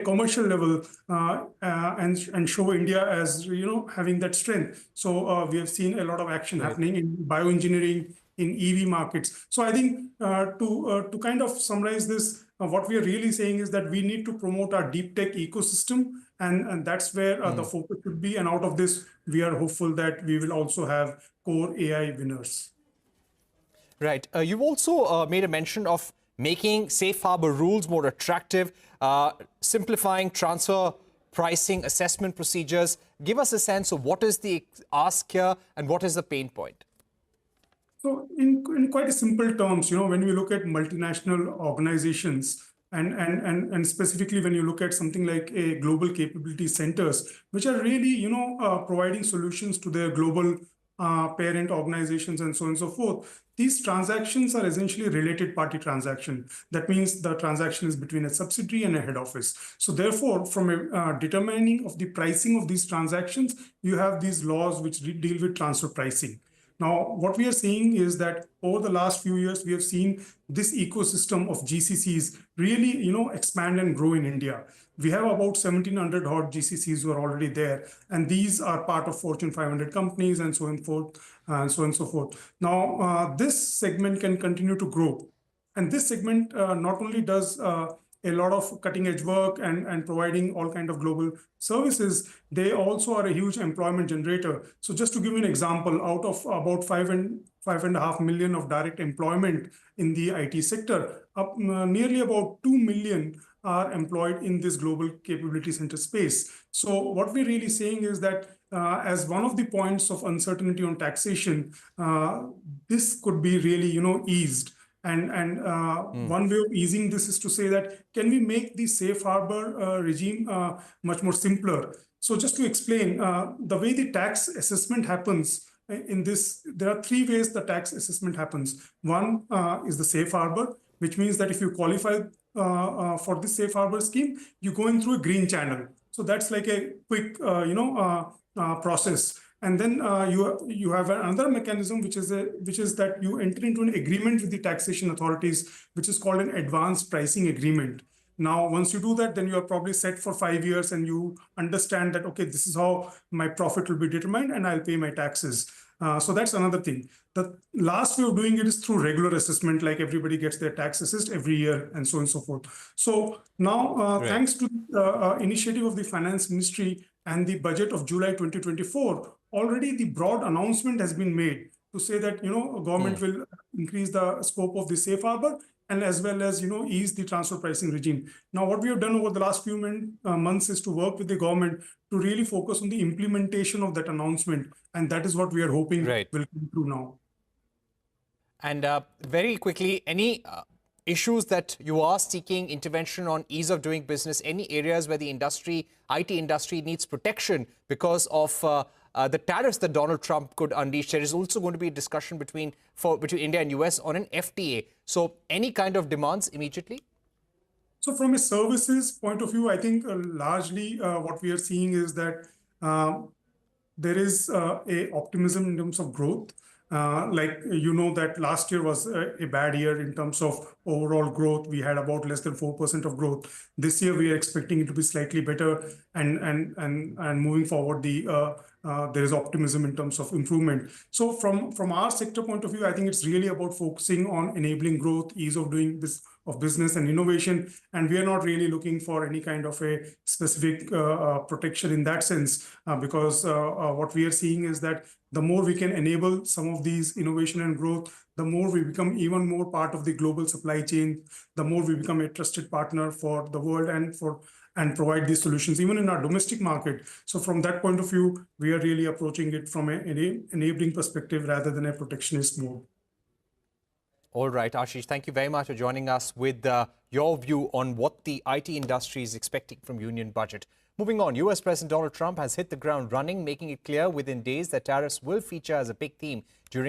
commercial level and show India as having that strength. So we have seen a lot of action happening in bioengineering, in EV markets. So I think to kind of summarize this, what we are really saying is that we need to promote our deep tech ecosystem, and that's where the focus should be. And out of this, we are hopeful that we will also have core AI winners. Right. You've also made a mention of making safe harbor rules more attractive, simplifying transfer pricing assessment procedures. Give us a sense of what is the ask here and what is the pain point. So in quite a simple terms, when we look at multinational organizations and specifically when you look at something like a global capability centers, which are really, providing solutions to their global parent organizations and so on and so forth. These transactions are essentially related party transaction. That means the transaction is between a subsidiary and a head office. So therefore, from a determining of the pricing of these transactions, you have these laws which deal with transfer pricing. Now, what we are seeing is that over the last few years, we have seen this ecosystem of GCCs really, expand and grow in India. We have about 1,700 odd GCCs who are already there, and these are part of Fortune 500 companies and so on and forth, and so on and so forth. Now, this segment can continue to grow, and this segment not only does a lot of cutting edge work and providing all kind of global services, they also are a huge employment generator. So just to give you an example, out of about 5.5 million of direct employment in the IT sector, nearly about 2 million are employed in this global capability center space. So what we're really saying is that as one of the points of uncertainty on taxation, this could be really, eased. And one way of easing this is to say that, can we make the safe harbor regime much more simpler? So just to explain, the way the tax assessment happens in this, there are three ways the tax assessment happens. One is the safe harbor, which means that if you qualify for the safe harbor scheme, you're going through a green channel. So that's like a quick, process. And then you have another mechanism, which is that you enter into an agreement with the taxation authorities, which is called an advanced pricing agreement. Now, once you do that, then you are probably set for 5 years, and you understand that, okay, this is how my profit will be determined, and I'll pay my taxes. So that's another thing. The last way of doing it is through regular assessment, like everybody gets their tax assessed every year, and so on and so forth. So now, thanks to the initiative of the Finance Ministry and the budget of July 2024, already the broad announcement has been made to say that, government will increase the scope of the safe harbor, and as well as, ease the transfer pricing regime. Now, what we have done over the last few months is to work with the government to really focus on the implementation of that announcement. And that is what we are hoping will come through now. And very quickly, any issues that you are seeking intervention on ease of doing business, any areas where the industry, IT industry needs protection because of the tariffs that Donald Trump could unleash? There is also going to be a discussion between India and US on an FTA. So any kind of demands immediately? So from a services point of view, I think largely what we are seeing is that there is a optimism in terms of growth. That last year was a bad year in terms of overall growth. We had about less than 4% of growth. This year, we are expecting it to be slightly better, and moving forward, there is optimism in terms of improvement. So from our sector point of view, I think it's really about focusing on enabling growth, ease of doing business and innovation. And we are not really looking for any kind of a specific protection in that sense, because what we are seeing is that the more we can enable some of these innovation and growth, the more we become even more part of the global supply chain, the more we become a trusted partner for the world and provide these solutions, even in our domestic market. So from that point of view, we are really approaching it from an enabling perspective rather than a protectionist mode. All right, Ashish, thank you very much for joining us with your view on what the IT industry is expecting from Union Budget. Moving on, US President Donald Trump has hit the ground running, making it clear within days that tariffs will feature as a big theme during